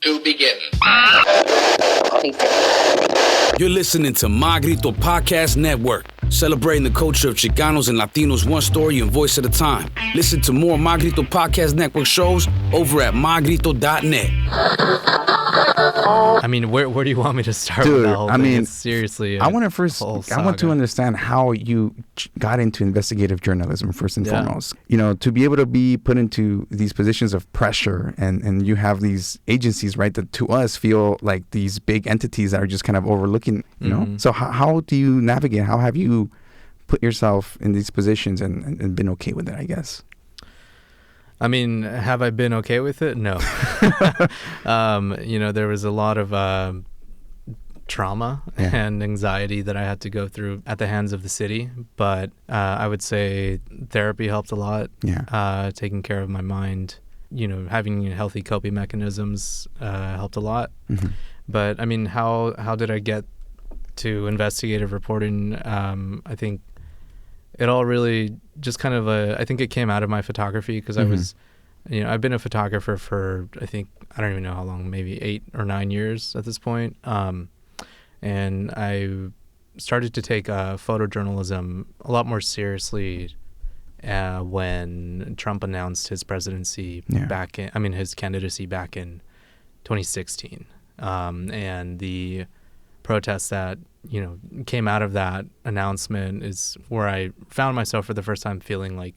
to begin. You're listening to MiRage Podcast Network, celebrating the culture of Chicanos and Latinos one story and voice at a time. Listen to more MiRage Podcast Network shows over at migrito.net. I mean, where do you want me to start? Dude, with that whole thing? I mean, It's seriously, I want to understand how you got into investigative journalism first and foremost. You know, to be able to be put into these positions of pressure, and you have these agencies, right, that to us feel like these big entities that are just kind of overlooking, you know. So how do you navigate? How have you put yourself in these positions and been okay with it, I guess? I mean, have I been okay with it? No. You know, there was a lot of trauma and anxiety that I had to go through at the hands of the city. But I would say therapy helped a lot. Yeah. Taking care of my mind, you know, having healthy coping mechanisms helped a lot. Mm-hmm. But I mean, how did I get to investigative reporting? I think it all really just kind of I think it came out of my photography because I was, you know, I've been a photographer for, I think, I don't even know how long, maybe 8 or 9 years at this point. And I started to take photojournalism a lot more seriously when Trump announced his presidency his candidacy back in 2016. And the protests that, you know, came out of that announcement is where I found myself for the first time feeling like,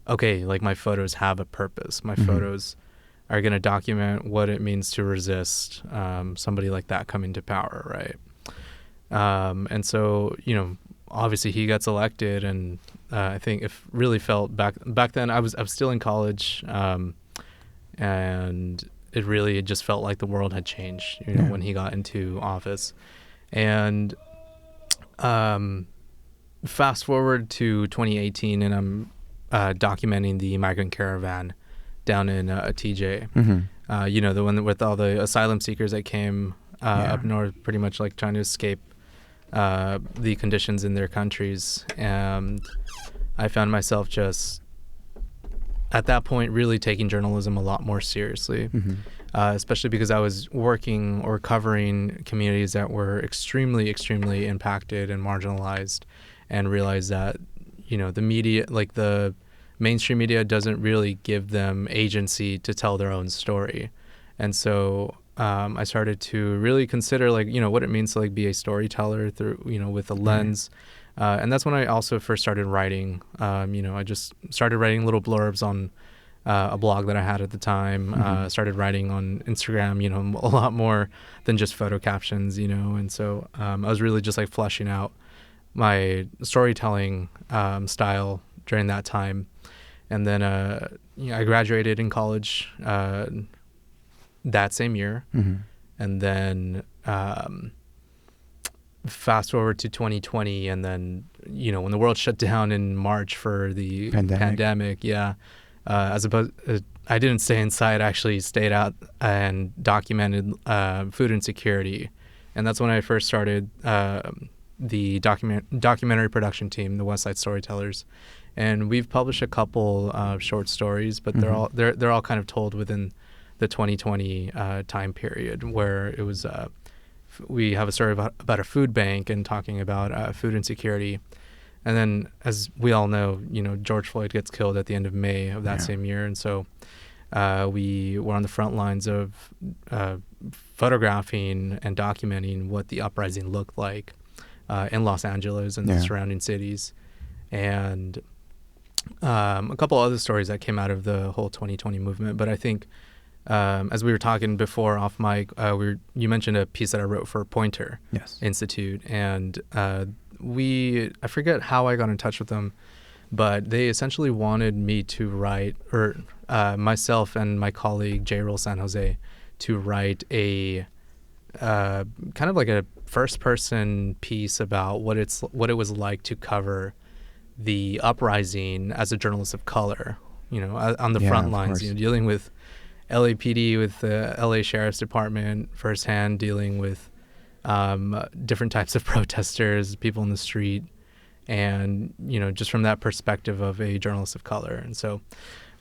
okay, like my photos have a purpose. My photos are going to document what it means to resist somebody like that coming to power, right? And so, you know, obviously he gets elected, and I think it really felt back then I was still in college, and it just felt like the world had changed, you know, when he got into office. And fast forward to 2018, and I'm documenting the migrant caravan down in TJ. You know, the one with all the asylum seekers that came up north, pretty much like trying to escape the conditions in their countries. And I found myself just at that point really taking journalism a lot more seriously. Especially because I was working or covering communities that were extremely, extremely impacted and marginalized, and realized that, you know, the media, like the mainstream media, doesn't really give them agency to tell their own story. And so I started to really consider, like, you know, what it means to like be a storyteller through, you know, with a lens. And that's when I also first started writing. You know, I just started writing little blurbs on a blog that I had at the time, started writing on Instagram, you know, a lot more than just photo captions, you know. And so I was really just like fleshing out my storytelling style during that time. And then you know, I graduated in college that same year. And then fast forward to 2020, and then, you know, when the world shut down in March for the pandemic, as opposed, I didn't stay inside. I actually stayed out and documented food insecurity, and that's when I first started the documentary production team, the West Side Storytellers, and we've published a couple short stories, but they're all kind of told within the 2020 time period, where it was we have a story about a food bank and talking about food insecurity. And then, as we all know, you know, George Floyd gets killed at the end of May of that same year. And so we were on the front lines of photographing and documenting what the uprising looked like in Los Angeles and the surrounding cities. And a couple other stories that came out of the whole 2020 movement. But I think, as we were talking before off mic, you mentioned a piece that I wrote for Pointer Institute. And I forget how I got in touch with them, but they essentially wanted me to write, or myself and my colleague J. Roll San Jose, to write a kind of like a first-person piece about what it was like to cover the uprising as a journalist of color, you know, on the front lines, you know, dealing with LAPD, with the LA Sheriff's Department firsthand, dealing with different types of protesters, people in the street, and, you know, just from that perspective of a journalist of color. And so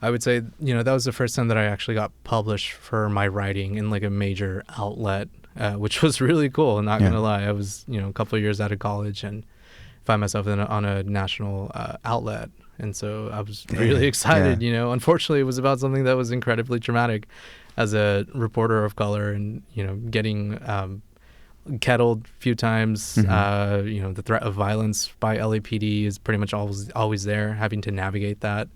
I would say, that was the first time that I actually got published for my writing in like a major outlet, which was really cool. I'm not going to lie. I was, a couple of years out of college and find myself on a national outlet. And so I was really excited, Unfortunately, it was about something that was incredibly traumatic as a reporter of color and, getting kettled a few times. The threat of violence by LAPD is pretty much always there, having to navigate that.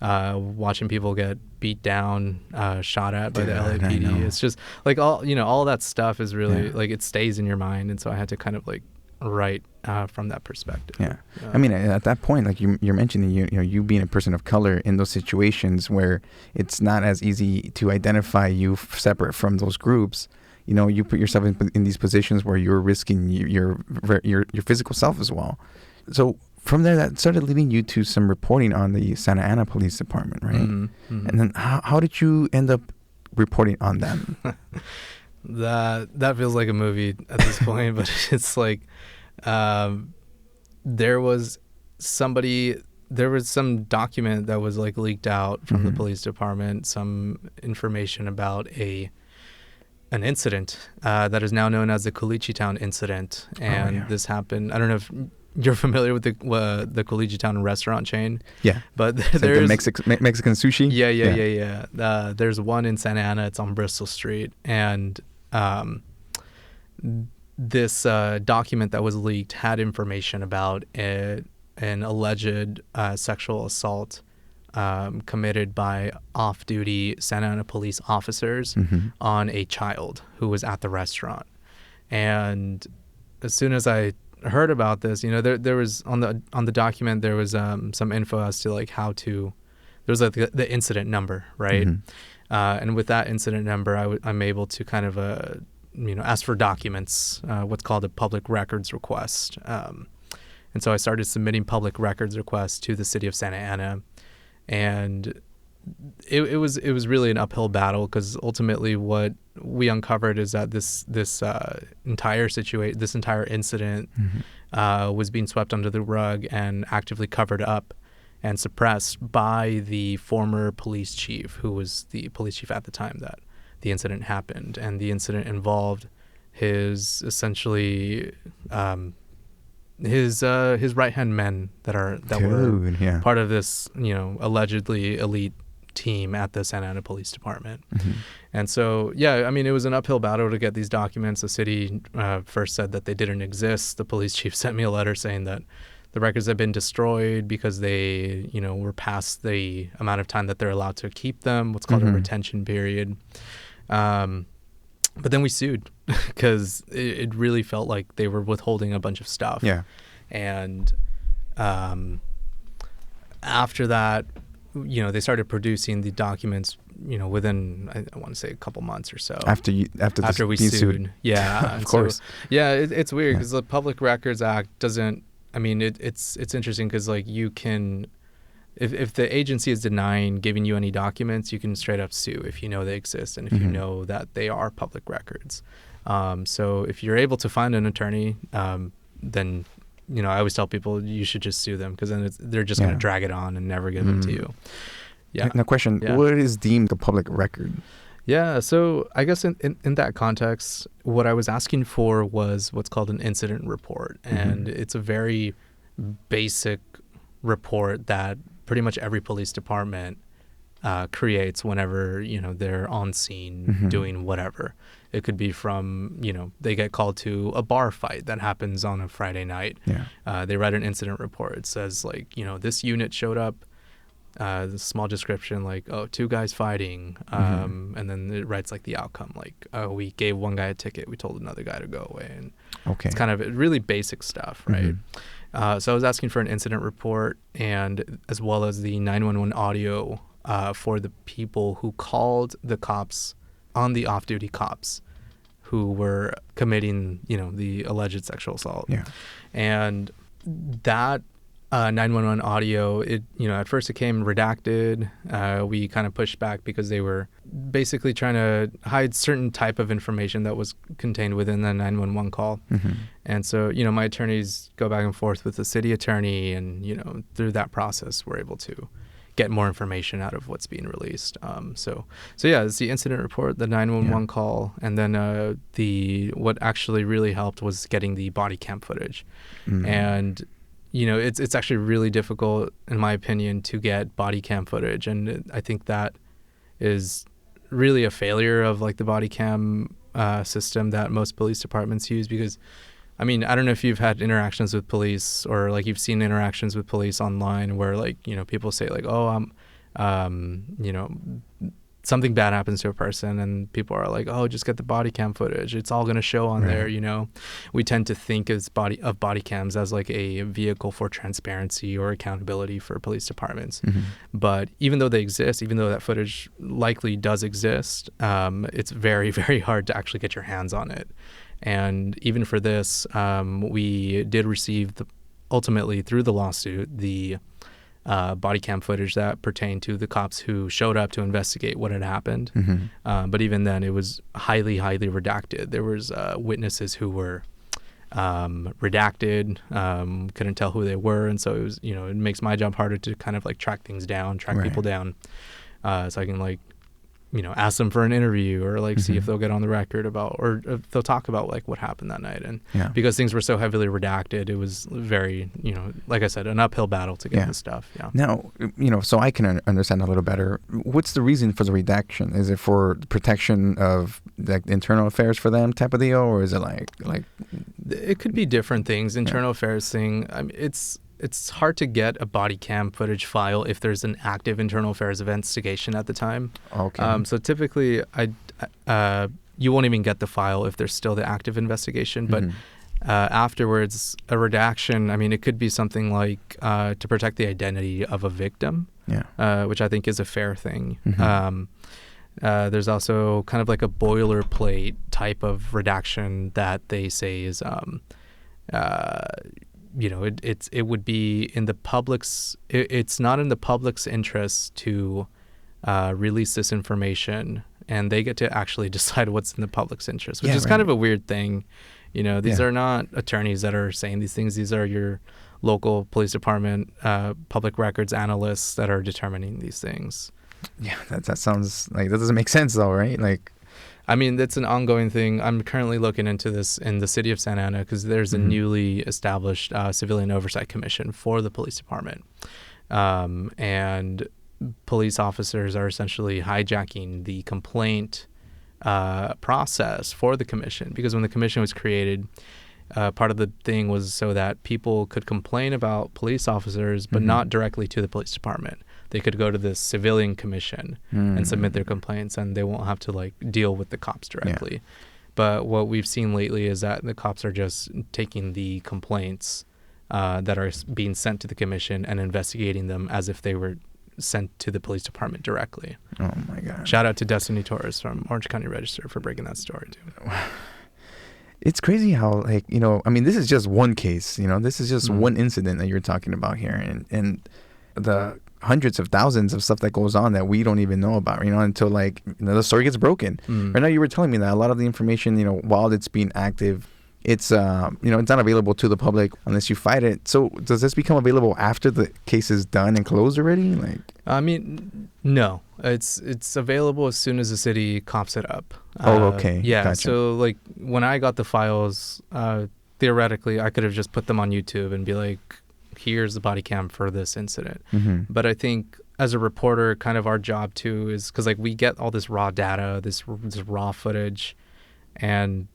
Watching people get beat down, shot at by the LAPD. It's just like all that stuff is really like it stays in your mind. And so I had to kind of like write from that perspective. I mean, at that point, like you're mentioning, you being a person of color in those situations where it's not as easy to identify you separate from those groups. You put yourself in these positions where you're risking your physical self as well. So from there, that started leading you to some reporting on the Santa Ana Police Department, right? And then how did you end up reporting on them? That feels like a movie at this point, but it's like there was some document that was like leaked out from the police department, some information about an incident that is now known as the Collegiatown incident. And this happened, I don't know if you're familiar with the Collegiatown restaurant chain. Yeah. But there's like Mexican sushi. Yeah. There's one in Santa Ana. It's on Bristol Street. And this document that was leaked had information about an alleged sexual assault committed by off-duty Santa Ana police officers on a child who was at the restaurant. And as soon as I heard about this, there was on the document there was some info as to like how to. There was like the incident number, right? And with that incident number, I'm able to kind of ask for documents, what's called a public records request. And so I started submitting public records requests to the city of Santa Ana, and it was really an uphill battle because ultimately what we uncovered is that this entire incident was being swept under the rug and actively covered up and suppressed by the former police chief, who was the police chief at the time that the incident happened. And the incident involved his essentially his right-hand men that were part of this allegedly elite team at the Santa Ana Police Department. And so it was an uphill battle to get these documents. The city first said that they didn't exist. The police chief sent me a letter saying that the records had been destroyed because they were past the amount of time that they're allowed to keep them, what's called a retention period. But then we sued because it really felt like they were withholding a bunch of stuff. And after that, they started producing the documents, within, I want to say a couple months or so. After we sued. Yeah. Of course. It's weird because the Public Records Act doesn't, it's interesting because like you can, if the agency is denying giving you any documents, you can straight up sue if you know they exist and if you know that they are public records. So if you're able to find an attorney, then I always tell people you should just sue them because then they're just going to drag it on and never give them to you. Now, question: what is deemed a public record? Yeah, so I guess in that context, what I was asking for was what's called an incident report, and it's a very basic report that pretty much every police department creates whenever they're on scene doing whatever. It could be from they get called to a bar fight that happens on a Friday night. They write an incident report. It says like this unit showed up. The small description like 2 guys fighting, and then it writes like the outcome like we gave one guy a ticket, we told another guy to go away, and it's kind of really basic stuff, right? So I was asking for an incident report and as well as the 911 audio for the people who called the cops on the off-duty cops who were committing, the alleged sexual assault. And that 911 audio, at first it came redacted. We kind of pushed back because they were basically trying to hide certain type of information that was contained within the 911 call. And so, my attorneys go back and forth with the city attorney and, through that process, we're able to get more information out of what's being released. So yeah, it's the incident report, the 911 call, and then what actually really helped was getting the body cam footage. And it's actually really difficult, in my opinion, to get body cam footage, and I think that is really a failure of like the body cam system that most police departments use. Because I mean, I don't know if you've had interactions with police or like you've seen interactions with police online where like, people say like, oh, something bad happens to a person and people are like, oh, just get the body cam footage. It's all going to show on there. We tend to think of body cams as like a vehicle for transparency or accountability for police departments. But even though they exist, even though that footage likely does exist, it's very, very hard to actually get your hands on it. And even for this, we did receive ultimately through the lawsuit, the body cam footage that pertained to the cops who showed up to investigate what had happened. But even then, it was highly, highly redacted. There was witnesses who were redacted, couldn't tell who they were. And so it was, it makes my job harder to kind of like track things down, track people down. So I can like, ask them for an interview or like see if they'll get on the record about, or if they'll talk about like what happened that night. And because things were so heavily redacted, it was very, like I said, an uphill battle to get this stuff. Now, so I can understand a little better. What's the reason for the redaction? Is it for protection of like internal affairs for them type of deal, or is it like? It could be different things. Internal affairs thing. I mean, it's hard to get a body cam footage file if there's an active internal affairs investigation at the time. Okay. So typically, you won't even get the file if there's still the active investigation. But afterwards, a redaction, I mean, it could be something like to protect the identity of a victim, which I think is a fair thing. There's also kind of like a boilerplate type of redaction that they say is it would be in the public's. It's not in the public's interest to release this information, and they get to actually decide what's in the public's interest, which is kind of a weird thing. These are not attorneys that are saying these things. These are your local police department, public records analysts that are determining these things. Yeah, that sounds like that doesn't make sense though, right? Like. I mean, that's an ongoing thing. I'm currently looking into this in the city of Santa Ana because there's a newly established civilian oversight commission for the police department. And police officers are essentially hijacking the complaint process for the commission, because when the commission was created, part of the thing was so that people could complain about police officers, but not directly to the police department. They could go to the civilian commission and submit their complaints, and they won't have to like deal with the cops directly. But what we've seen lately is that the cops are just taking the complaints that are being sent to the commission and investigating them as if they were sent to the police department directly. Oh my God. Shout out to Destiny Torres from Orange County Register for breaking that story too. It's crazy how, like, I mean, this is just one case, this is just one incident that you're talking about here. And the hundreds of thousands of stuff that goes on that we don't even know about, until like the story gets broken. Right now, you were telling me that a lot of the information, while it's being active, it's it's not available to the public unless you fight it. So does this become available after the case is done and closed already? Like, I mean, no, it's available as soon as the city cops it up. Okay. Yeah. Gotcha. So like when I got the files, theoretically, I could have just put them on YouTube and be like, here's the body cam for this incident. But I think as a reporter, kind of our job too is because like we get all this raw data, this raw footage, and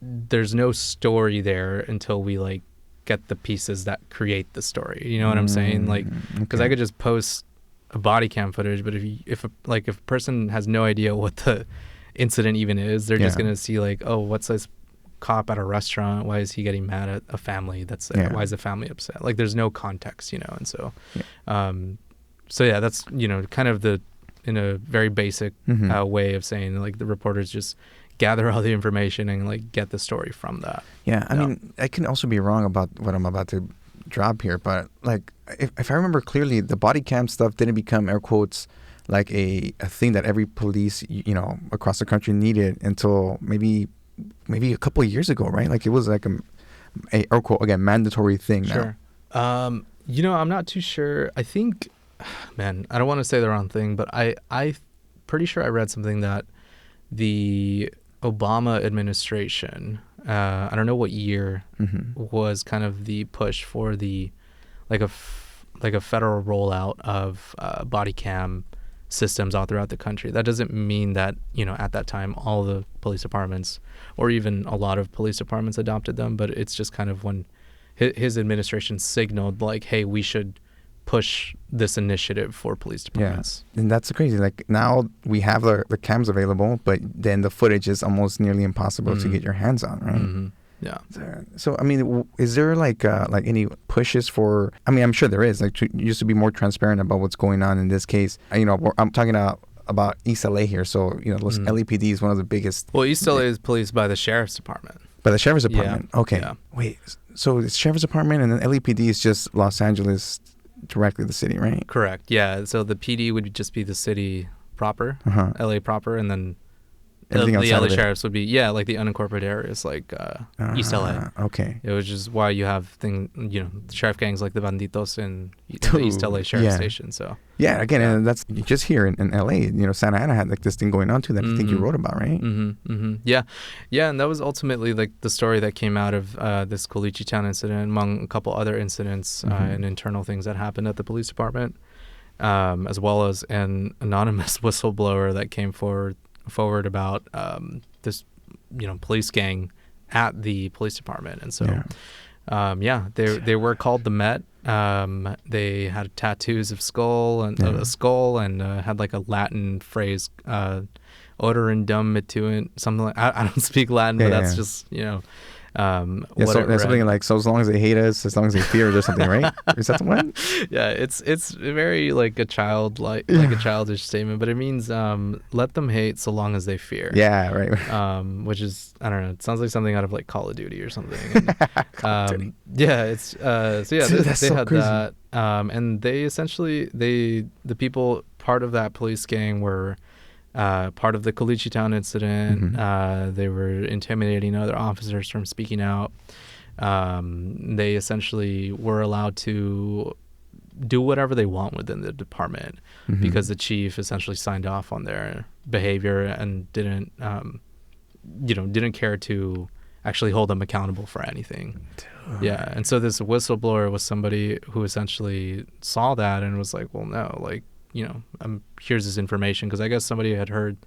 there's no story there until we like get the pieces that create the story. You know what I'm saying? Like, because I could just post a body cam footage, but if a person has no idea what the incident even is, they're just gonna see like, oh, what's this cop at a restaurant? Why is he getting mad at a family that's there? Why is the family upset? Like, there's no context, and so so yeah, that's kind of in a very basic way of saying, like, the reporters just gather all the information and like get the story from that. I mean, I can also be wrong about what I'm about to drop here, but like if I remember clearly, the body cam stuff didn't become, air quotes, like a thing that every police across the country needed until maybe a couple of years ago, right? Like, it was like a air quote again, mandatory thing now. Sure. I'm not too sure. I think man, I don't want to say the wrong thing, but I pretty sure I read something that the Obama administration, I don't know what year, was kind of the push for the like a federal rollout of body cam systems all throughout the country. That doesn't mean that, you know, at that time all the police departments or even a lot of police departments adopted them, but it's just kind of when his administration signaled like, hey, we should push this initiative for police departments. Yeah, and that's crazy. Like now we have the cams available, but then the footage is almost nearly impossible to get your hands on, right? Mm-hmm. Yeah. So I mean, is there like any pushes for? I mean, I'm sure there is. Like, used to be more transparent about what's going on in this case. You know, I'm talking about East LA here. So you know, LAPD is one of the biggest. Well, East LA is policed by the sheriff's department. By the sheriff's department. Yeah. Okay. Yeah. Wait. So it's sheriff's department, and then LAPD is just Los Angeles, directly the city, right? Correct. Yeah. So the PD would just be the city proper, LA proper, and then the LA sheriffs would be like the unincorporated areas like East LA. Okay. It was just why you have sheriff gangs like the Banditos in the East LA sheriff station. So again, and that's just here in LA. You know, Santa Ana had like this thing going on too that I think you wrote about, right? Yeah, and that was ultimately like the story that came out of this Caliche Town incident, among a couple other incidents and internal things that happened at the police department, as well as an anonymous whistleblower that came forward about this, you know, police gang at the police department. And so they were called the Met. They had tattoos of a skull and had like a Latin phrase, odorem dum mituant, something like. I don't speak Latin, but that's just, you know, something like, so as long as they hate us, as long as they fear us or something, right? Is that the one? Yeah, it's very like a a childish statement, but it means let them hate so long as they fear. Yeah, right. Which is, I don't know, it sounds like something out of like Call of Duty or something. And, yeah, it's they had crazy. That, and they essentially the people part of that police gang were part of the Caliche Town incident. They were intimidating other officers from speaking out. They essentially were allowed to do whatever they want within the department because the chief essentially signed off on their behavior and didn't care to actually hold them accountable for anything. Yeah, and so this whistleblower was somebody who essentially saw that and was like, well, no, like, you know, here's this information, because I guess somebody had heard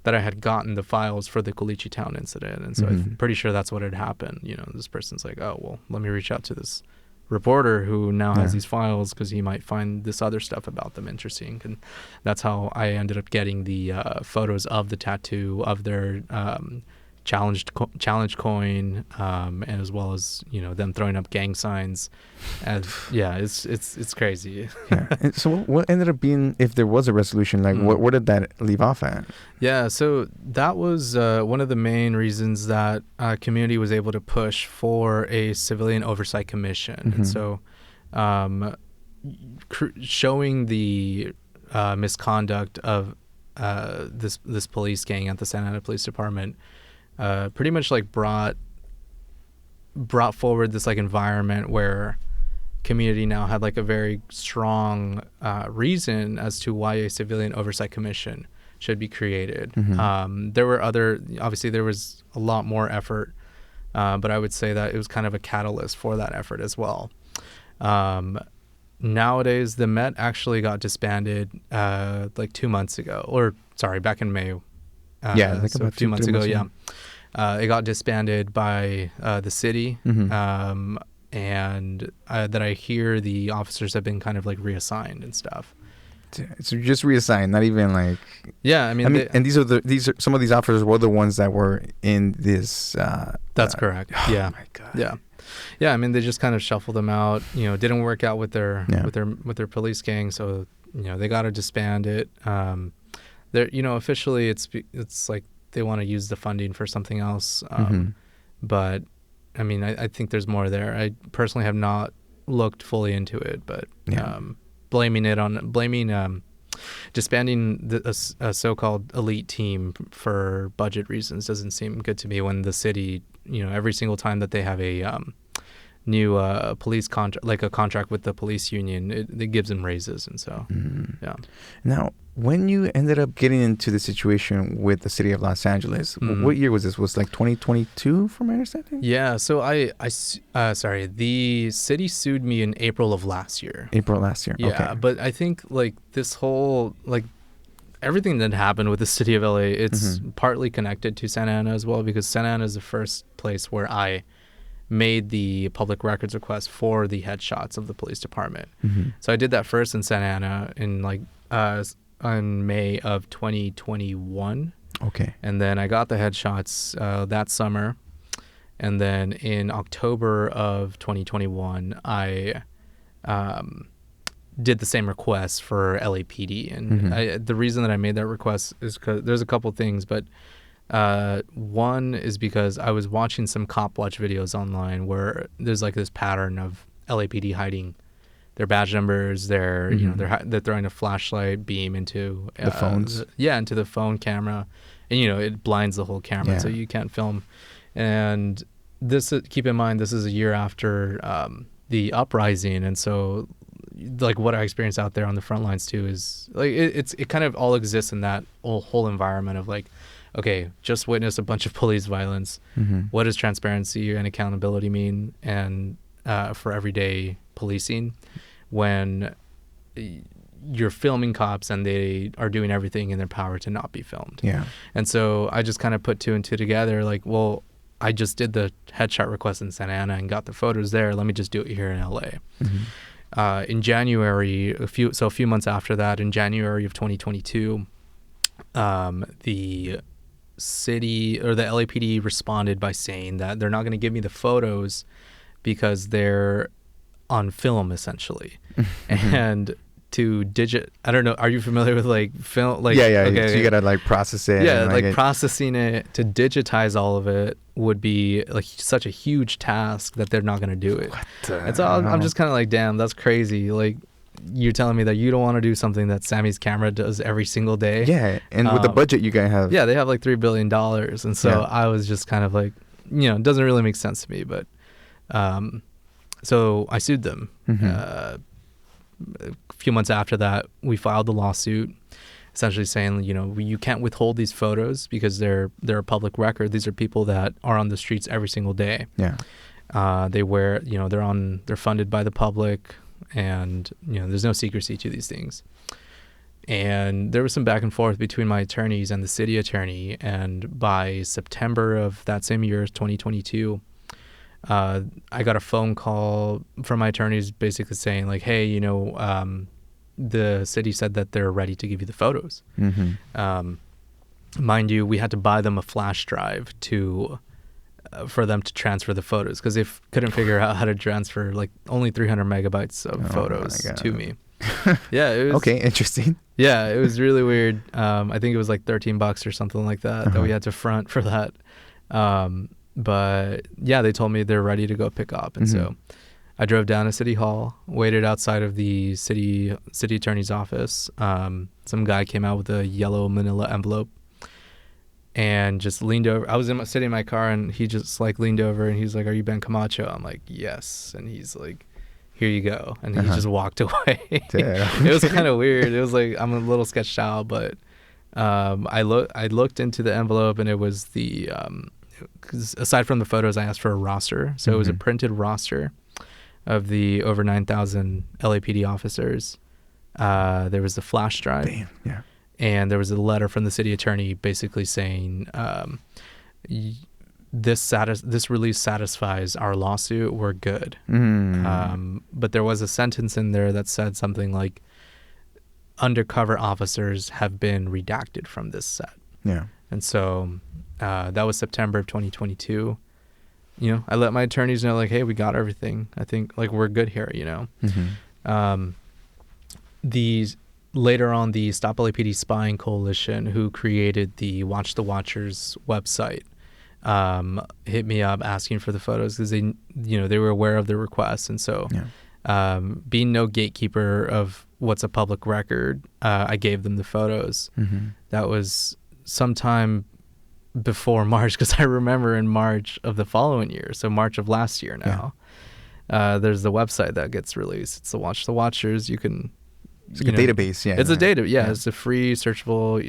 that I had gotten the files for the Caliche Town incident, and so I'm pretty sure that's what had happened. You know, this person's like, oh, well, let me reach out to this reporter who now has these files because he might find this other stuff about them interesting, and that's how I ended up getting the photos of the tattoo of their challenge coin, and as well as, you know, them throwing up gang signs. And it's crazy. And so what ended up being, if there was a resolution, like where did that leave off at? Yeah, so that was one of the main reasons that community was able to push for a civilian oversight commission. And so showing the misconduct of this police gang at the Santa Ana Police Department pretty much like brought forward this like environment where community now had like a very strong reason as to why a civilian oversight commission should be created. There were obviously there was a lot more effort, but I would say that it was kind of a catalyst for that effort as well. Nowadays, the Met actually got disbanded like 2 months ago, or sorry, back in May. Like so about 2 months ago. Yeah. It got disbanded by the city, and that I hear the officers have been kind of like reassigned and stuff. So just reassigned, not even like. Yeah, I mean, and these are some of these officers were the ones that were in this. That's correct. Yeah. Oh my God. Yeah. I mean, they just kind of shuffled them out. You know, didn't work out with their police gang, so you know they got to disband it. Officially it's like they want to use the funding for something else. But I mean, I think there's more there. I personally have not looked fully into it, but disbanding a so-called elite team for budget reasons doesn't seem good to me when the city, you know, every single time that they have police contract, like a contract with the police union, it gives them raises. And so, yeah. Now, when you ended up getting into the situation with the city of Los Angeles, what year was this? Was like 2022, from my understanding? Yeah. So the city sued me in April of last year. April last year. Yeah. Okay. But I think like this whole, like everything that happened with the city of LA, it's partly connected to Santa Ana as well, because Santa Ana is the first place where I made the public records request for the headshots of the police department. So I did that first in Santa Ana in like in May of 2021. Okay. And then I got the headshots that summer. And then in October of 2021, I did the same request for LAPD. And the reason that I made that request is because there's a couple things, but one is because I was watching some cop watch videos online where there's like this pattern of LAPD hiding their badge numbers. They're you know they're throwing a flashlight beam into the phones. Into the phone camera, and it blinds the whole camera, so you can't film. And this, keep in mind, this is a year after the uprising, and so like what I experienced out there on the front lines too is like it kind of all exists in that whole environment of like, okay, just witness a bunch of police violence. What does transparency and accountability mean? And for everyday policing, when you're filming cops and they are doing everything in their power to not be filmed. Yeah. And so I just kind of put two and two together, like, well, I just did the headshot request in Santa Ana and got the photos there. Let me just do it here in LA. In January, a few months after that, in January of 2022, the city or the LAPD responded by saying that they're not going to give me the photos because they're on film, essentially. And I don't know, are you familiar with like film? Like, okay, so you gotta like process it. Yeah, like processing it to digitize all of it would be like such a huge task that they're not gonna do it. And so I'm just kind of like, damn, that's crazy. Like, you're telling me that you don't want to do something that Sammy's camera does every single day. Yeah, and with the budget you guys have. Yeah, they have like $3 billion. And so I was just kind of like, it doesn't really make sense to me. But so I sued them. A few months after that, we filed the lawsuit, essentially saying, you can't withhold these photos because they're a public record. These are people that are on the streets every single day. Yeah. They're funded by the public, and there's no secrecy to these things. And there was some back and forth between my attorneys and the city attorney, and by September of that same year, 2022, I got a phone call from my attorneys basically saying like, hey, the city said that they're ready to give you the photos. Mind you, we had to buy them a flash drive for them to transfer the photos, because they couldn't figure out how to transfer like only 300 megabytes of photos to me. Yeah, it was okay, interesting. Yeah, it was really weird. I think it was like $13 or something like that that we had to front for that. But yeah, they told me they're ready to go pick up, and so I drove down to City Hall, waited outside of the city attorney's office. Some guy came out with a yellow manila envelope and just leaned over. I was sitting in my car, and he just like leaned over and he's like, "Are you Ben Camacho?" I'm like, "Yes." And he's like, "Here you go." And he just walked away. It was kind of weird. It was like, I'm a little sketched out, but I looked into the envelope, and it was the 'cause aside from the photos, I asked for a roster. So it was a printed roster of the over 9,000 LAPD officers. There was the flash drive. Damn, yeah. And there was a letter from the city attorney basically saying, this release satisfies our lawsuit, we're good. But there was a sentence in there that said something like, undercover officers have been redacted from this set. Yeah. And so that was September of 2022. I let my attorneys know, like, hey, we got everything. I think like we're good here, Later on, the Stop LAPD Spying Coalition, who created the Watch the Watchers website, hit me up asking for the photos because they were aware of the request. And so being no gatekeeper of what's a public record, I gave them the photos. That was sometime before March, because I remember in March of the following year, so March of last year now, there's the website that gets released. It's the Watch the Watchers. You can. It's like a database, yeah. It's a data, yeah. It's a free, searchable,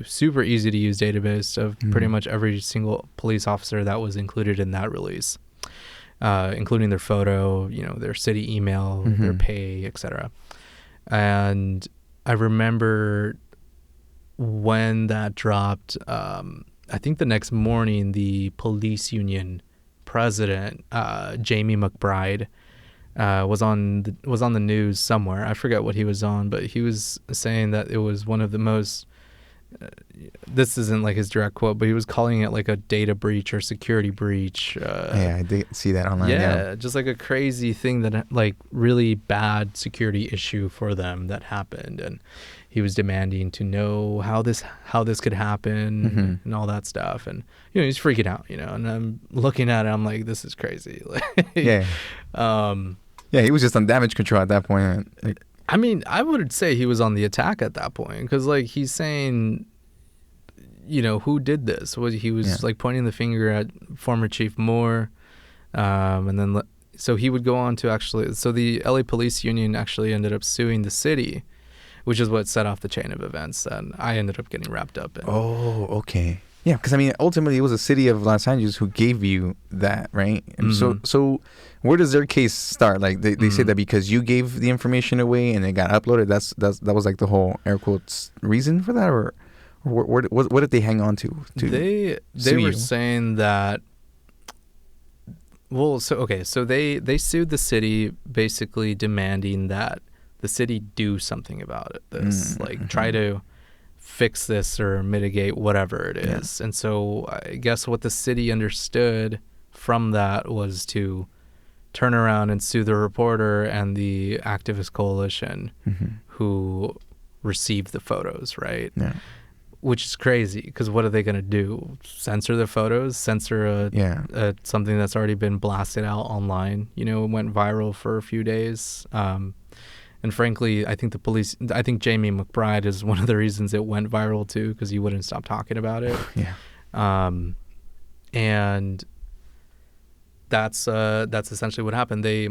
super easy to use database of pretty much every single police officer that was included in that release, including their photo, their city email, their pay, etc. And I remember when that dropped, I think the next morning, the police union president, Jamie McBride, was on the news somewhere. I forget what he was on, but he was saying that it was one of the most. This isn't like his direct quote, but he was calling it like a data breach or security breach. Yeah, I did see that online. Yeah, just like a crazy thing that like really bad security issue for them that happened, and he was demanding to know how this could happen and all that stuff, and he's freaking out, and I'm looking at it, I'm like, this is crazy. Yeah. Yeah, he was just on damage control at that point. I mean, I would say he was on the attack at that point, because like he's saying, who did this? He was like pointing the finger at former Chief Moore, and then so he would go on to so the LA Police Union actually ended up suing the city, which is what set off the chain of events that I ended up getting wrapped up in. Oh, okay. Yeah, because I mean, ultimately, it was the city of Los Angeles who gave you that, right? And so where does their case start? Like they say that because you gave the information away and it got uploaded, that was like the whole air quotes reason for that, or what did they hang on to? They were saying that. Well, so they sued the city, basically demanding that the city do something about it. Try to fix this or mitigate whatever it is. And so I guess what the city understood from that was to turn around and sue the reporter and the activist coalition who received the photos, right? Yeah. Which is crazy, because what are they going to do? Censor the photos? Censor something that's already been blasted out online? It went viral for a few days. And frankly, I think Jamie McBride is one of the reasons it went viral too, because he wouldn't stop talking about it. And that's essentially what happened. They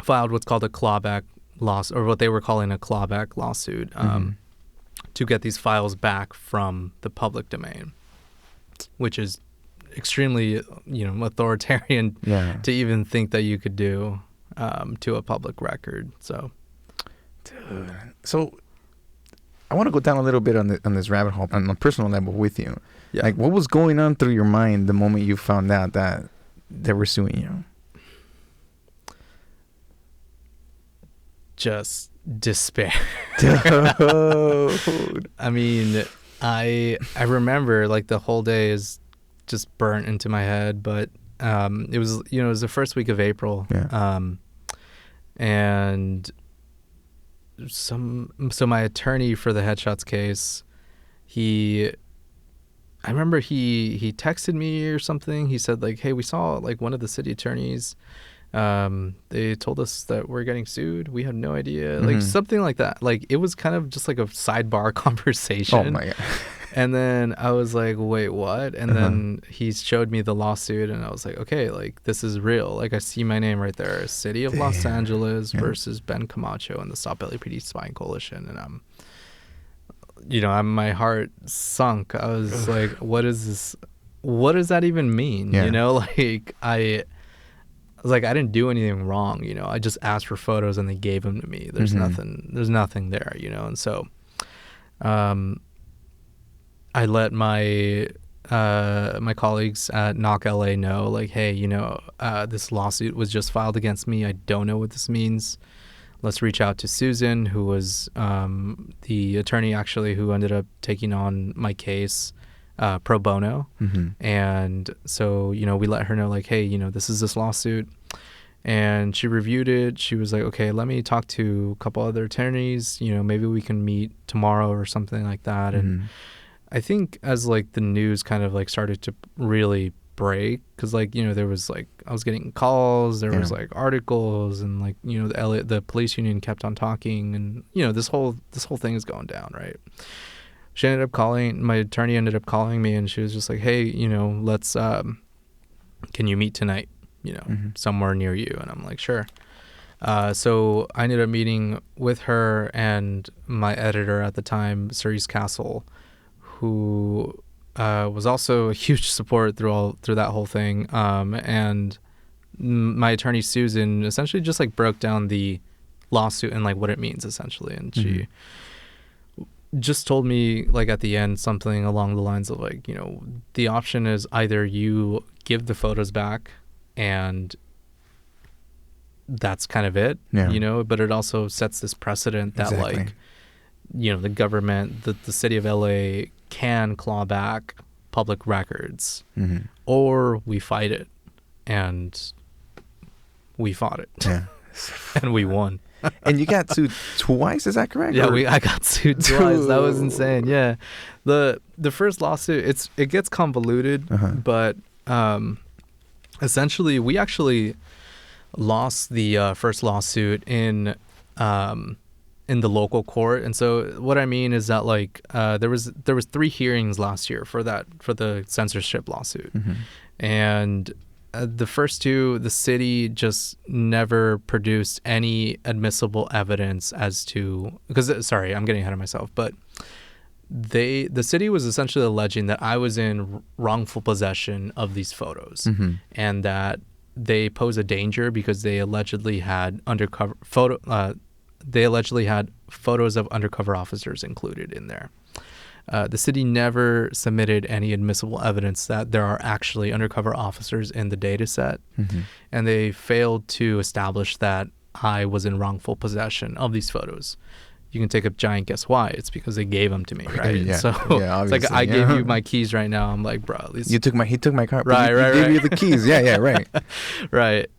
filed what's called a clawback lawsuit, or what they were calling a clawback lawsuit, to get these files back from the public domain, which is extremely, authoritarian to even think that you could do to a public record. So I want to go down a little bit on this rabbit hole on a personal level with you. Yeah. Like, what was going on through your mind the moment you found out that they were suing you? Just despair. Dude. I mean, I remember like the whole day is just burnt into my head, but it was the first week of April. Yeah. And so my attorney for the headshots case, I remember he texted me or something. He said like, hey, we saw like one of the city attorneys, they told us that we're getting sued. We had no idea. Like something like that. Like it was kind of just like a sidebar conversation. Oh my God. And then I was like, wait, what? And then he showed me the lawsuit, and I was like, okay, like this is real. Like I see my name right there. City of Los Angeles versus Ben Camacho and the Stop LAPD Spying Coalition. And my heart sunk. I was like, what is this? What does that even mean? Yeah. Like I didn't do anything wrong. I just asked for photos and they gave them to me. There's nothing there, And so, I let my colleagues at Knock LA know, like, hey, this lawsuit was just filed against me. I don't know what this means. Let's reach out to Susan, who was the attorney actually who ended up taking on my case pro bono. And so, we let her know, like, hey, this is this lawsuit. And she reviewed it. She was like, okay, let me talk to a couple other attorneys. Maybe we can meet tomorrow or something like that. And I think as like the news kind of like started to really break, because like there was like I was getting calls, there was like articles, and like the police union kept on talking, and this whole thing is going down, right? She ended up calling, my attorney ended up calling me, and she was just like, hey, let's can you meet tonight? somewhere near you. And I'm like, sure. So I ended up meeting with her and my editor at the time, Cerise Castle, who was also a huge support through that whole thing. And my attorney, Susan, essentially just like broke down the lawsuit and like what it means essentially. And she just told me like at the end something along the lines of like, the option is either you give the photos back and that's kind of it, but it also sets this precedent that like, the government, the city of LA can claw back public records or we fight it. And we fought it and we won. And you got sued twice, is that correct? Yeah, I got sued twice. That was insane. Yeah. The first lawsuit, it gets convoluted, but essentially we actually lost the first lawsuit in the local court. And so what I mean is that like there was 3 hearings last year for the censorship lawsuit. And the first 2, the city just never produced any admissible evidence as to, because sorry, I'm getting ahead of myself, but the city was essentially alleging that I was in wrongful possession of these photos and that they pose a danger because they allegedly had photos of undercover officers included in there. The city never submitted any admissible evidence that there are actually undercover officers in the data set, and they failed to establish that I was in wrongful possession of these photos. You can take a giant guess why. It's because they gave them to me, right? It's like I gave you my keys right now. I'm like, bro, at least he took my car. Right, he gave you the keys. Yeah, right. Right.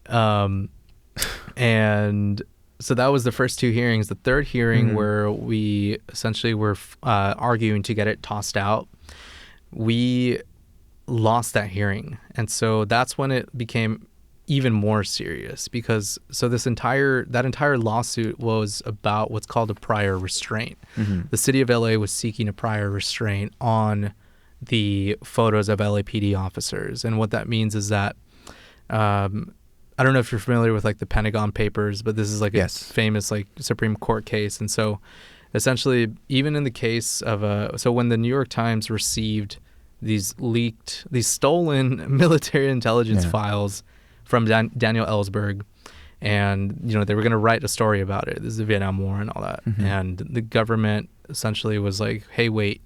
And so that was the first 2 hearings. The third hearing where we essentially were arguing to get it tossed out, we lost that hearing. And so that's when it became even more serious because that entire lawsuit was about what's called a prior restraint. The city of LA was seeking a prior restraint on the photos of LAPD officers. And what that means is that I don't know if you're familiar with like the Pentagon Papers, but this is like a famous like Supreme Court case. And so essentially, even in the case of so when the New York Times received these stolen military intelligence files from Daniel Ellsberg, and they were going to write a story about it. This is the Vietnam War and all that. And the government essentially was like, hey, wait,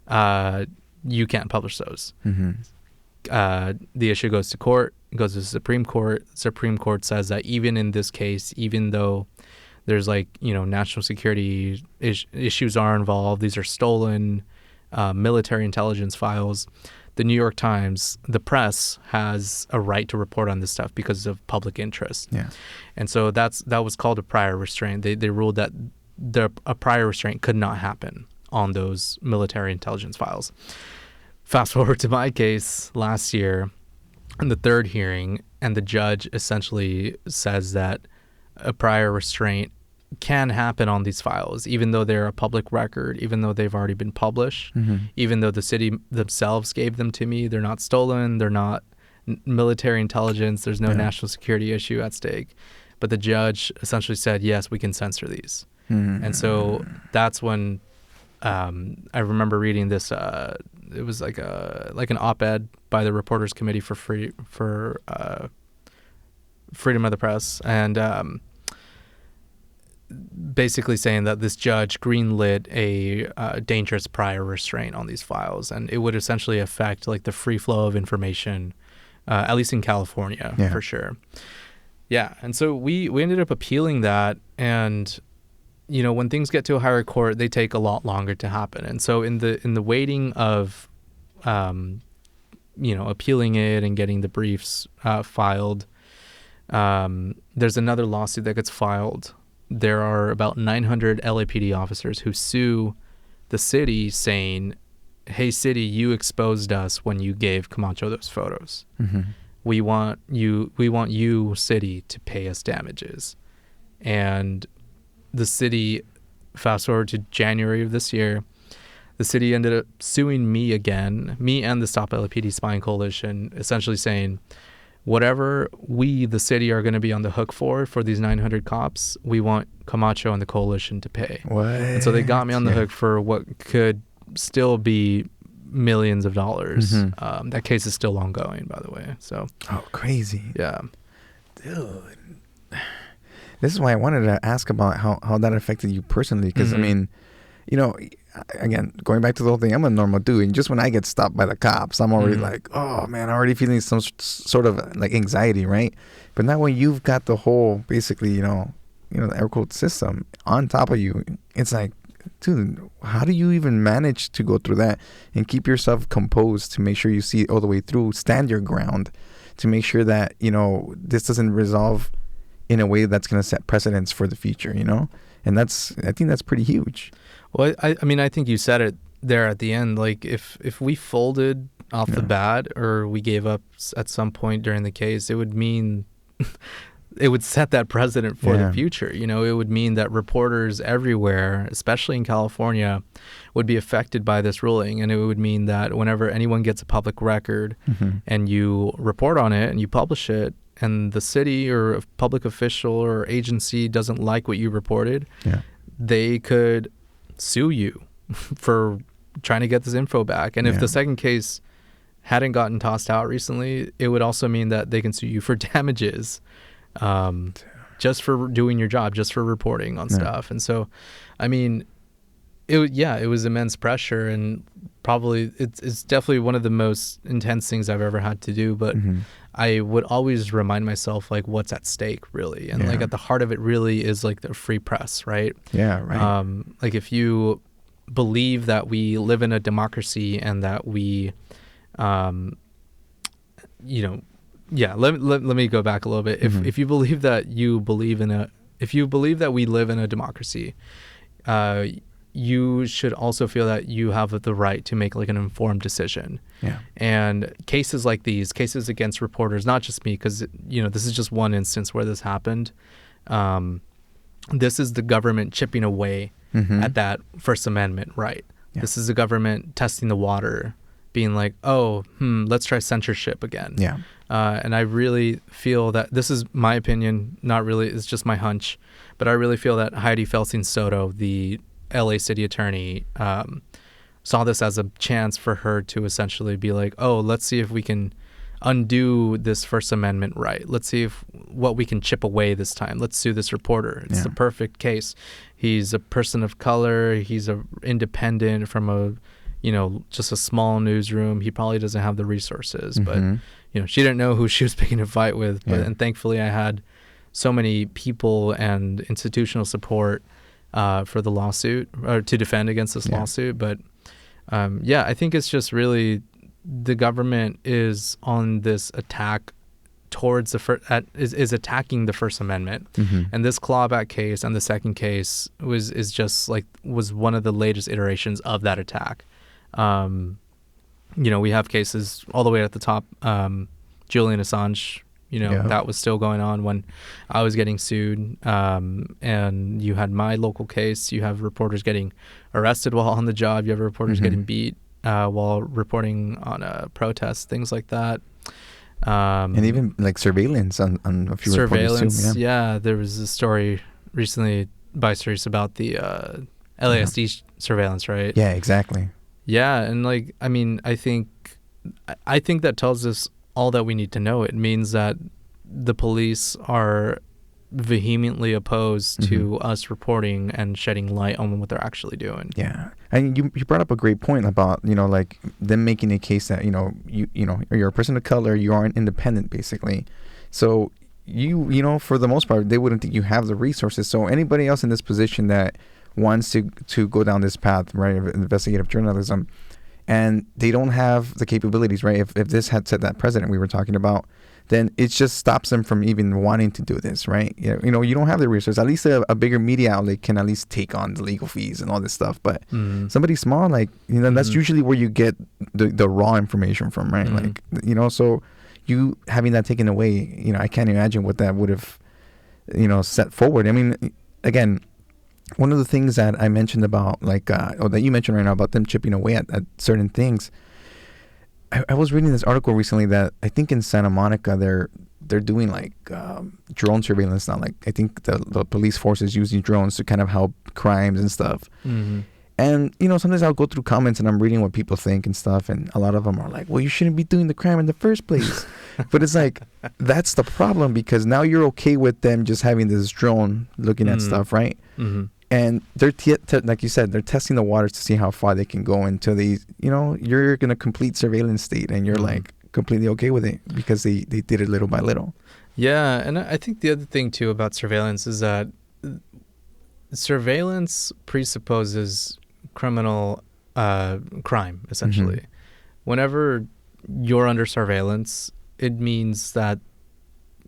you can't publish those. The issue goes to court. Goes to the Supreme Court. Supreme Court says that even in this case, even though there's like, national security issues are involved, these are stolen military intelligence files, the New York Times, the press has a right to report on this stuff because of public interest. Yeah. And so that was called a prior restraint. They ruled that a prior restraint could not happen on those military intelligence files. Fast forward to my case last year, in the third hearing, and the judge essentially says that a prior restraint can happen on these files, even though they're a public record, even though they've already been published, even though the city themselves gave them to me. They're not stolen. They're not military intelligence. There's no national security issue at stake. But the judge essentially said, yes, we can censor these. And so that's when I remember reading this. It was like an op-ed by the Reporters Committee for Freedom of the Press, and basically saying that this judge greenlit a dangerous prior restraint on these files, and it would essentially affect like the free flow of information, at least in California, for sure. Yeah, and so we ended up appealing that, and when things get to a higher court, they take a lot longer to happen. And so in the waiting of, appealing it and getting the briefs filed, there's another lawsuit that gets filed. There are about 900 LAPD officers who sue the city saying, hey, city, you exposed us when you gave Camacho those photos. We want you, city, to pay us damages. And the city, fast forward to January of this year, the city ended up suing me again, me and the Stop LAPD Spying Coalition, essentially saying, whatever we, the city, are going to be on the hook for these 900 cops, we want Camacho and the coalition to pay. What? And so they got me on the hook for what could still be millions of dollars. That case is still ongoing, by the way. So. Oh, crazy. Yeah. Dude. This is why I wanted to ask about how that affected you personally. Because, I mean, you know, again, going back to the whole thing, I'm a normal dude. And just when I get stopped by the cops, I'm already like, oh, man, I'm already feeling some sort of like anxiety, right? But now when you've got the whole, basically, you know, the air quote system on top of you, it's like, dude, how do you even manage to go through that and keep yourself composed to make sure you see it all the way through, stand your ground, to make sure that, you know, this doesn't resolve in a way that's going to set precedents for the future, you know? And I think that's pretty huge. Well, I mean, I think you said it there at the end. Like, if we folded off the bat, or we gave up at some point during the case, it would mean it would set that precedent for the future. You know, it would mean that reporters everywhere, especially in California, would be affected by this ruling. And it would mean that whenever anyone gets a public record and you report on it and you publish it, and the city or a public official or agency doesn't like what you reported, they could sue you for trying to get this info back. And if the second case hadn't gotten tossed out recently, it would also mean that they can sue you for damages, just for doing your job, just for reporting on stuff. And so, I mean, it was immense pressure, and probably it's definitely one of the most intense things I've ever had to do. But I would always remind myself, like, what's at stake, really. And like, at the heart of it really is like the free press, right? Yeah, right. Like, if you believe that we live in a democracy and that we, you know, let me go back a little bit. If you believe that we live in a democracy, you should also feel that you have the right to make like an informed decision. Yeah. And cases like these, cases against reporters, not just me, because, you know, this is just one instance where this happened. This is the government chipping away at that First Amendment right. Yeah. This is the government testing the water, being like, oh, let's try censorship again. Yeah. And I really feel that, this is my opinion, not really, it's just my hunch, but I really feel that Heidi Felsing-Soto, the LA city attorney, saw this as a chance for her to essentially be like, oh, let's see if we can undo this First Amendment right. Let's see what we can chip away this time. Let's sue this reporter. It's the perfect case. He's a person of color. He's a independent from a, you know, just a small newsroom. He probably doesn't have the resources, but, you know, she didn't know who she was picking a fight with. But, and thankfully I had so many people and institutional support for the lawsuit, or to defend against this lawsuit. But I think it's just really the government is on this attack towards is attacking the First Amendment. And this clawback case and the second case was one of the latest iterations of that attack. You know, we have cases all the way at the top. Julian Assange, you know, that was still going on when I was getting sued. And you had my local case. You have reporters getting arrested while on the job. You have reporters getting beat while reporting on a protest, things like that. And even like surveillance on a few reporters too. Yeah, there was a story recently by Cerise about the LASD surveillance, right? Yeah, exactly. Yeah, and like, I mean, I think that tells us all that we need to know. It means that the police are vehemently opposed to us reporting and shedding light on what they're actually doing. Yeah. And you brought up a great point about, you know, like them making a case that, you know, you're a person of color, you aren't independent, basically. So you know, for the most part, they wouldn't think you have the resources. So anybody else in this position that wants to go down this path, right, of investigative journalism, and they don't have the capabilities, right? If this had set that precedent we were talking about, then it just stops them from even wanting to do this, right? You know, you don't have the resources. At least a bigger media outlet can at least take on the legal fees and all this stuff. But somebody small, like, you know, that's usually where you get the raw information from, right? Like, you know, so you having that taken away, you know, I can't imagine what that would have, you know, set forward. I mean, again, one of the things that I mentioned about, like, or that you mentioned right now about them chipping away at certain things, I was reading this article recently that I think in Santa Monica they're doing like drone surveillance now. Like I think the police force is using drones to kind of help crimes and stuff. Mm-hmm. And sometimes I'll go through comments and I'm reading what people think and stuff, and a lot of them are like, well, you shouldn't be doing the crime in the first place. But it's like, that's the problem, because now you're okay with them just having this drone looking at stuff, right? Mm-hmm. And they're like you said, they're testing the waters to see how far they can go until they, you're in a complete surveillance state, and you're like completely okay with it because they did it little by little. Yeah, and I think the other thing too about surveillance is that surveillance presupposes criminal crime, essentially. Mm-hmm. Whenever you're under surveillance, it means that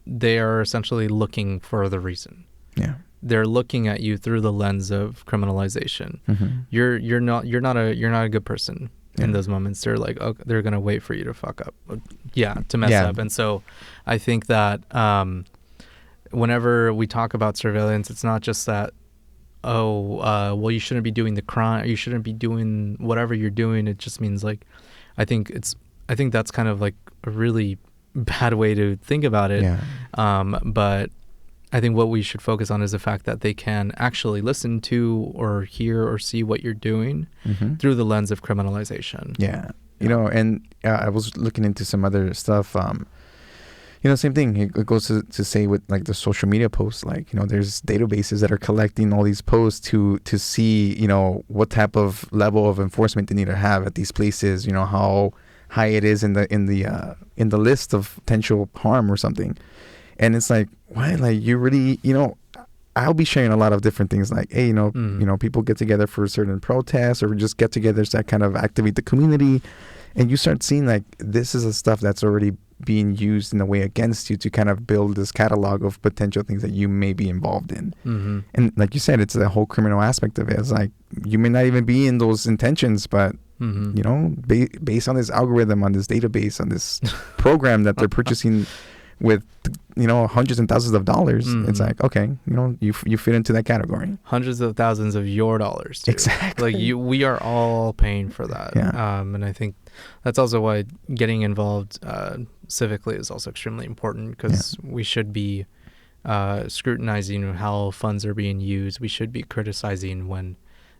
they are essentially looking for the reason. Yeah. They're looking at you through the lens of criminalization. Mm-hmm. You're not a good person in those moments. They're like, oh, they're gonna wait for you to fuck up, to mess up. And so, I think that whenever we talk about surveillance, it's not just that, well, you shouldn't be doing the crime, you shouldn't be doing whatever you're doing. It just means like, I think that's kind of like a really bad way to think about it. Yeah. But I think what we should focus on is the fact that they can actually listen to or hear or see what you're doing through the lens of criminalization. Yeah. And I was looking into some other stuff. Same thing. It goes to say with like the social media posts, like, there's databases that are collecting all these posts to see, what type of level of enforcement they need to have at these places, how high it is in the list of potential harm or something. And it's like, why? Like, you really, I'll be sharing a lot of different things like, hey, people get together for certain protests or just get-togethers that kind of activate the community. And you start seeing like, this is the stuff that's already being used in a way against you to kind of build this catalog of potential things that you may be involved in. Mm-hmm. And like you said, it's the whole criminal aspect of it. It's like, you may not even be in those intentions, but based on this algorithm, on this database, on this program that they're purchasing with hundreds and thousands of dollars, it's like, okay, you fit into that category. Hundreds of thousands of your dollars too. Exactly. Like we are all paying for that. Yeah. And I think that's also why getting involved civically is also extremely important, because we should be scrutinizing how funds are being used. We should be criticizing when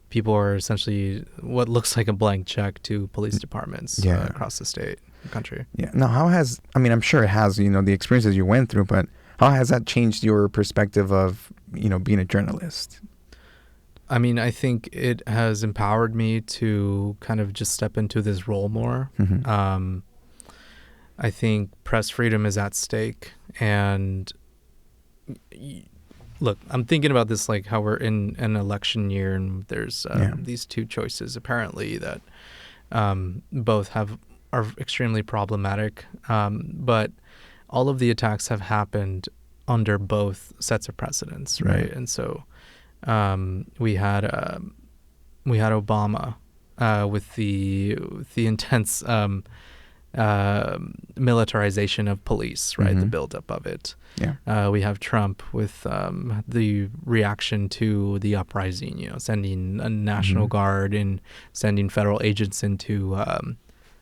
people are essentially what looks like a blank check to police departments across the state, the country. Yeah. Now, I'm sure it has, the experiences you went through, but how has that changed your perspective of, being a journalist? I mean, I think it has empowered me to kind of just step into this role more. Mm-hmm. I think press freedom is at stake. And look, I'm thinking about this like how we're in an election year, and there's these two choices apparently that both are extremely problematic. But all of the attacks have happened under both sets of precedents, right? And so we had Obama with the intense militarization of police, right? The buildup of it. Yeah. We have Trump with the reaction to the uprising, sending a National Guard and sending federal agents into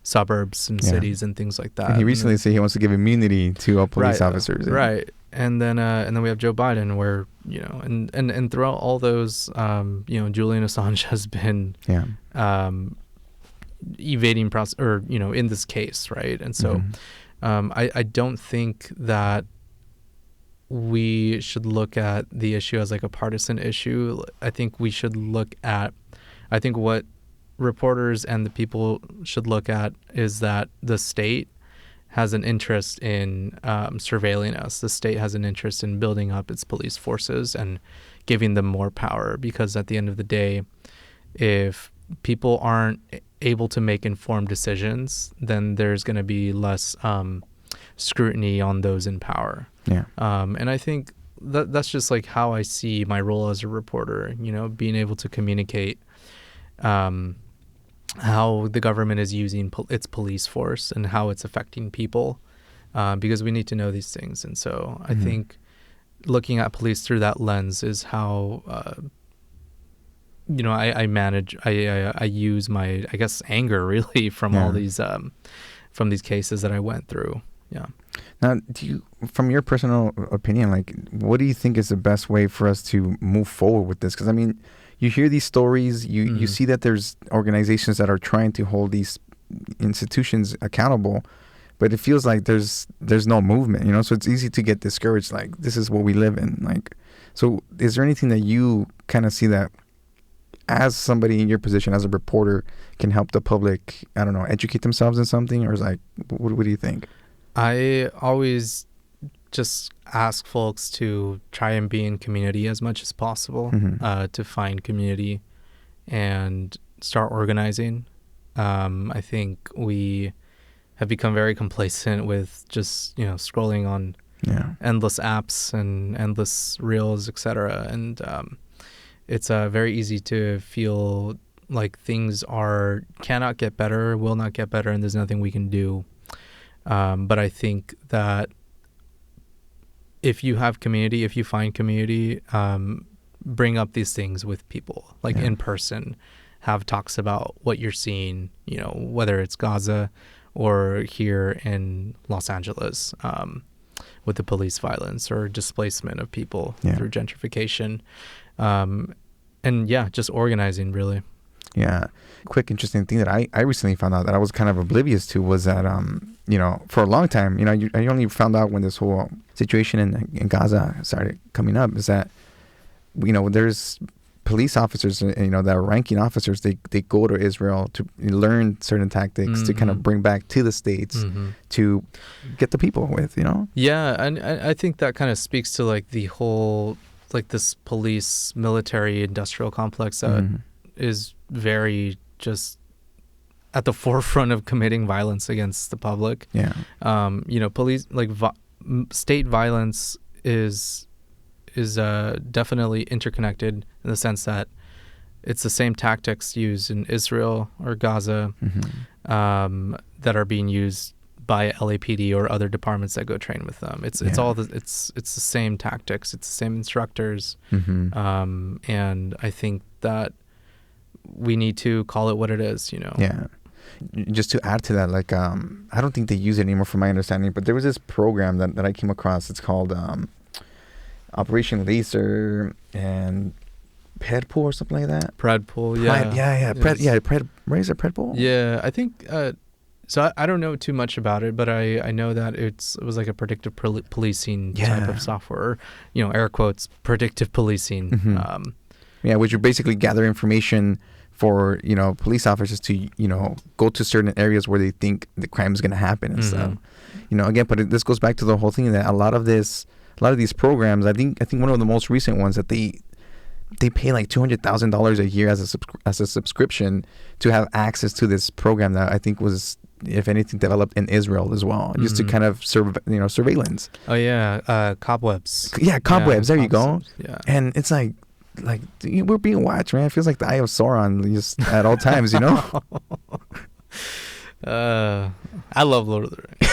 suburbs and cities and things like that. And he recently said he wants to give immunity to all police officers. Right. And then we have Joe Biden, where and throughout all those, Julian Assange has been evading process, or in this case, right? And so, I don't think that we should look at the issue as like a partisan issue. I think we should look at, what reporters and the people should look at is that the state has an interest in surveilling us. The state has an interest in building up its police forces and giving them more power, because at the end of the day, if people aren't able to make informed decisions, then there's going to be less scrutiny on those in power. Yeah. And I think that's just like how I see my role as a reporter, being able to communicate how the government is using its police force and how it's affecting people, because we need to know these things. And so I think looking at police through that lens is how, I use my, I guess, anger really from all these, from these cases that I went through. Yeah. Now, from your personal opinion, like, what do you think is the best way for us to move forward with this? Because I mean, you hear these stories, you see that there's organizations that are trying to hold these institutions accountable, but it feels like there's no movement, you know? So it's easy to get discouraged, like, this is what we live in. Like, so is there anything that you kind of see that as somebody in your position as a reporter can help the public, I don't know, educate themselves in something? Or is like, what do you think? I always just ask folks to try and be in community as much as possible, to find community and start organizing. I think we have become very complacent with just, scrolling on endless apps and endless reels, etc. And it's very easy to feel like things cannot get better, will not get better, and there's nothing we can do. But I think that if you have community, if you find community, bring up these things with people, like in person, have talks about what you're seeing, whether it's Gaza or here in Los Angeles, with the police violence or displacement of people through gentrification. And just organizing, really. Yeah. Quick, interesting thing that I recently found out that I was kind of oblivious to was that, for a long time, I only found out when this whole situation in Gaza started coming up, is that, there's police officers, that are ranking officers, they go to Israel to learn certain tactics to kind of bring back to the States to get the people with, Yeah, and I think that kind of speaks to like the whole, like this police military industrial complex that is very just at the forefront of committing violence against the public. Yeah. Police, like state violence is definitely interconnected in the sense that it's the same tactics used in Israel or Gaza that are being used by LAPD or other departments that go train with them. It's the same tactics. It's the same instructors. And I think that we need to call it what it is, Yeah. Just to add to that, like, I don't think they use it anymore from my understanding, but there was this program that I came across. It's called Operation Laser and Predpool or something like that. Predpool, yeah. Predpool? Yeah, I think, so I don't know too much about it, but I know that it was like a predictive policing type of software, air quotes, predictive policing. Which you basically gather information for, police officers to, go to certain areas where they think the crime is going to happen and stuff. Again, but this goes back to the whole thing that a lot of these programs, I think one of the most recent ones that they pay like $200,000 a year as a subscription to have access to this program that I think was, if anything, developed in Israel as well, just to kind of surveillance. Oh yeah, cobwebs. Yeah, cobwebs. There you go. Yeah, and it's like we're being watched, man. It feels like the Eye of Sauron just at all times, I love Lord of the Rings.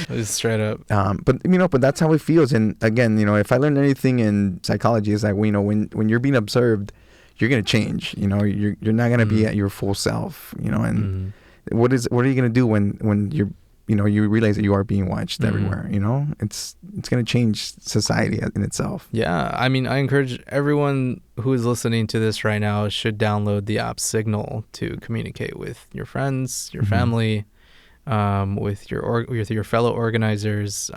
Just straight up. But that's how it feels. And again, if I learned anything in psychology, is that when you're being observed, you're gonna change. You're not gonna be at your full self. And what are you gonna do when you're you realize that you are being watched everywhere, it's going to change society in itself. Yeah. I mean, I encourage everyone who is listening to this right now should download the app Signal to communicate with your friends, your family, with your fellow organizers.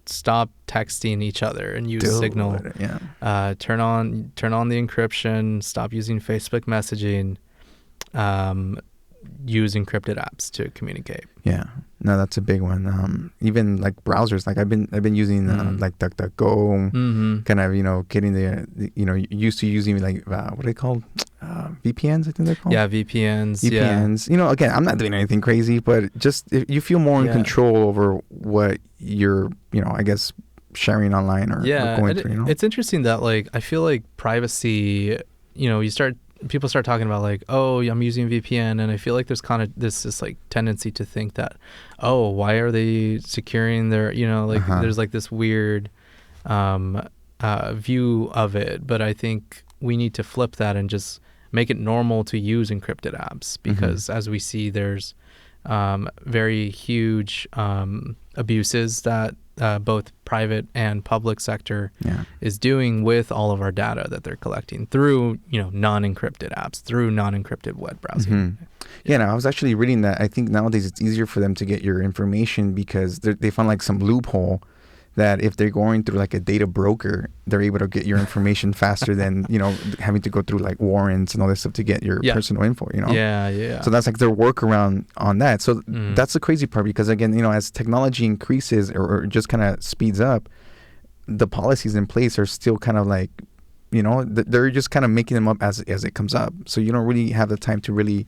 Stop texting each other and use Signal. Turn on the encryption, stop using Facebook messaging. Use encrypted apps to communicate. Yeah, no, that's a big one. Even like browsers, like I've been using like DuckDuckGo, kind of getting the used to using like what are they called? VPNs, I think they're called. Yeah, VPNs. Yeah. Again, I'm not doing anything crazy, but just if you feel more in control over what you're, I guess, sharing online or going through. It's interesting that like I feel like privacy. People start talking about like, oh, I'm using VPN, and I feel like there's kind of this like tendency to think that, oh, why are they securing their, there's like this weird view of it. But I think we need to flip that and just make it normal to use encrypted apps because as we see, there's very huge abuses that both private and public sector is doing with all of our data that they're collecting through, non-encrypted apps, through non-encrypted web browsing. Mm-hmm. Yeah, no, I was actually reading that. I think nowadays it's easier for them to get your information because they found like some loophole that if they're going through like a data broker, they're able to get your information faster than, having to go through like warrants and all this stuff to get your personal info, Yeah. So that's like their workaround on that. So that's the crazy part because again, as technology increases or just kind of speeds up, the policies in place are still kind of like, they're just kind of making them up as it comes up. So you don't really have the time to really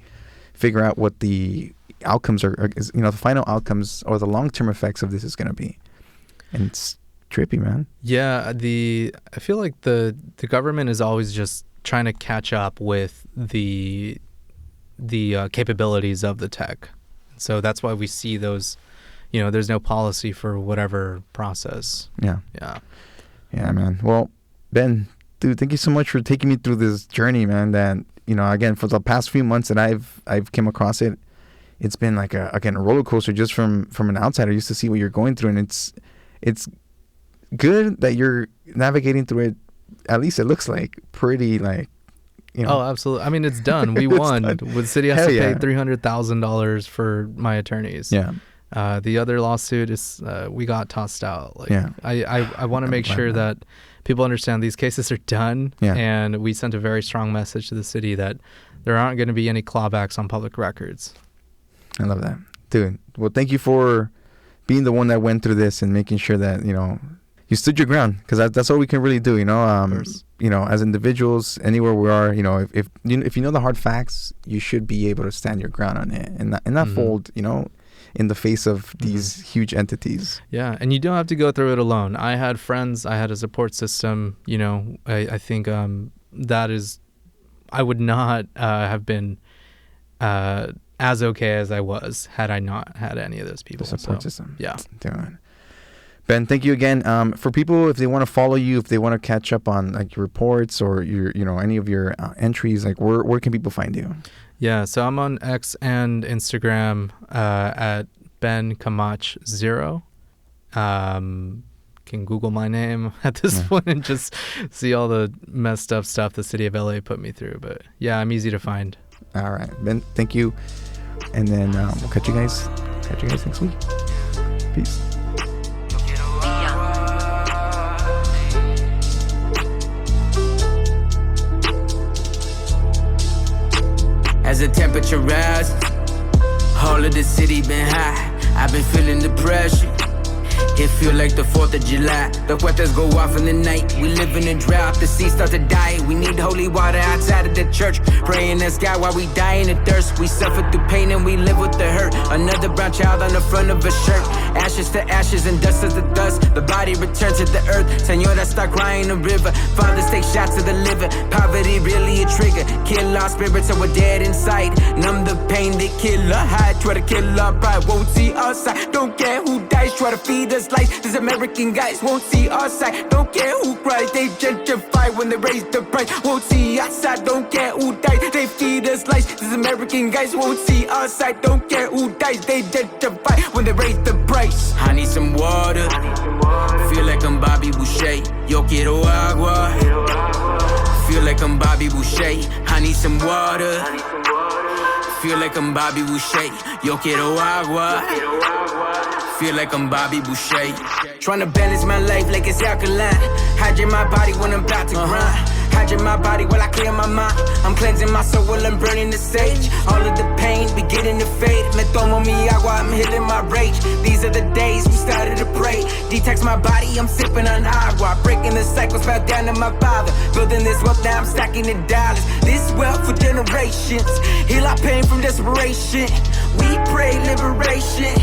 figure out what the outcomes are, the final outcomes or the long-term effects of this is going to be. And it's trippy, man. Yeah, I feel like the government is always just trying to catch up with the capabilities of the tech. So that's why we see those, there's no policy for whatever process. Yeah, man. Well, Ben, dude, thank you so much for taking me through this journey, man. That again, for the past few months that I've came across it, it's been like a roller coaster just from an outsider just to see what you're going through, and it's good that you're navigating through it. At least it looks like pretty like, Oh, absolutely. I mean, it's done. We won. The city has to pay $300,000 for my attorneys. Yeah. The other lawsuit is we got tossed out. I want to make sure that people understand these cases are done. Yeah. And we sent a very strong message to the city that there aren't going to be any clawbacks on public records. I love that, dude. Well, thank you for being the one that went through this and making sure that you stood your ground, because that's all we can really do. As individuals, anywhere we are, if you know the hard facts, you should be able to stand your ground on it and not fold, in the face of these huge entities. Yeah, and you don't have to go through it alone. I had friends, I had a support system. I think that is, I would not have been as okay as I was had I not had any of those people. The support system. Yeah. Dude. Ben, thank you again. For people, if they want to follow you, if they want to catch up on like your reports or your, any of your entries, like where can people find you? Yeah, so I'm on X and Instagram at Ben Camacho 0. Can Google my name at this point and just see all the messed up stuff the city of LA put me through. But yeah, I'm easy to find. All right, Ben, thank you. And then we'll catch you guys next week. Peace. As the temperature rises, all of the city been high. I've been feeling the pressure. It feel like the 4th of July. The cuetas go off in the night. We live in a drought. The seas start to die. We need holy water outside of the church. Praying the sky while we die in the thirst. We suffer through pain and we live with the hurt. Another brown child on the front of a shirt. Ashes to ashes and dust to dust. The body returns to the earth. Señora, start crying the river. Fathers take shots to the liver. Poverty really a trigger. Kill our spirits so we're dead inside. Numb the pain, they kill our hide. Try to kill our pride. Won't see our side. Don't care who dies. Try to feed us life. These American guys won't see our side. Don't care who cries. They gentrify when they raise the price. Won't see our side. Don't care who dies. They feed us lies. These American guys won't see our side. Don't care who dies. They gentrify when they raise the price. I need some water. Feel like I'm Bobby Boucher. Yo quiero agua. Feel like I'm Bobby Boucher. I need some water. Feel like I'm Bobby Boucher. Yo quiero agua. Feel like I'm Bobby Boucher. Tryna balance my life like it's alkaline. Hydrate my body when I'm about to grind. Hydrate my body while I clear my mind. I'm cleansing my soul while I'm burning the sage. All of the pain beginning to fade. Me tomo mi agua, I'm healing my rage. These are the days we started to pray. Detox my body, I'm sipping on agua. Breaking the cycles, fell down to my father. Building this wealth, now I'm stacking the dollars. This wealth for generations. Heal our pain from desperation. We pray liberation.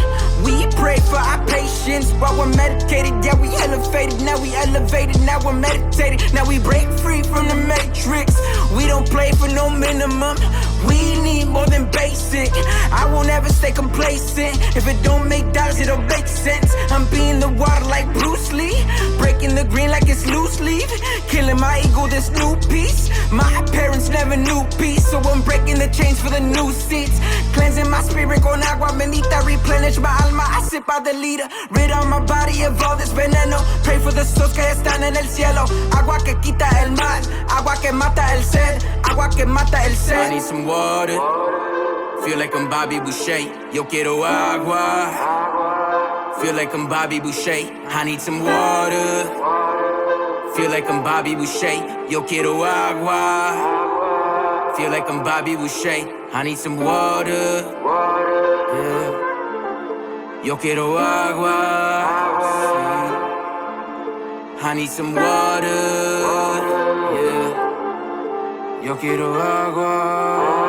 We pray for our patience. While we're medicated, yeah, we elevated. Now we elevated, now we're meditated. Now we break free from the matrix. We don't play for no minimum. We need more than basic. I won't ever stay complacent. If it don't make dollars, it don't make sense. I'm being the water like Bruce Lee. Breaking the the green like it's loose leaf. Killing my ego, this new piece. My parents never knew peace, so I'm breaking the chains for the new seats. Cleansing my spirit con agua bendita. Replenish my alma, I sip out the leader. Rid on my body of all this veneno. Pray for the souls que están en el cielo. Agua que quita el mal, agua que mata el sed, agua que mata el sed. I need some water. Feel like I'm Bobby Boucher. Yo quiero agua. Feel like I'm Bobby Boucher. I need some water. Feel like I'm Bobby Boucher. Yo quiero agua. Feel like I'm Bobby Boucher. I need some water. Yeah. Yo quiero agua. Sí. I need some water. Yeah. Yo quiero agua.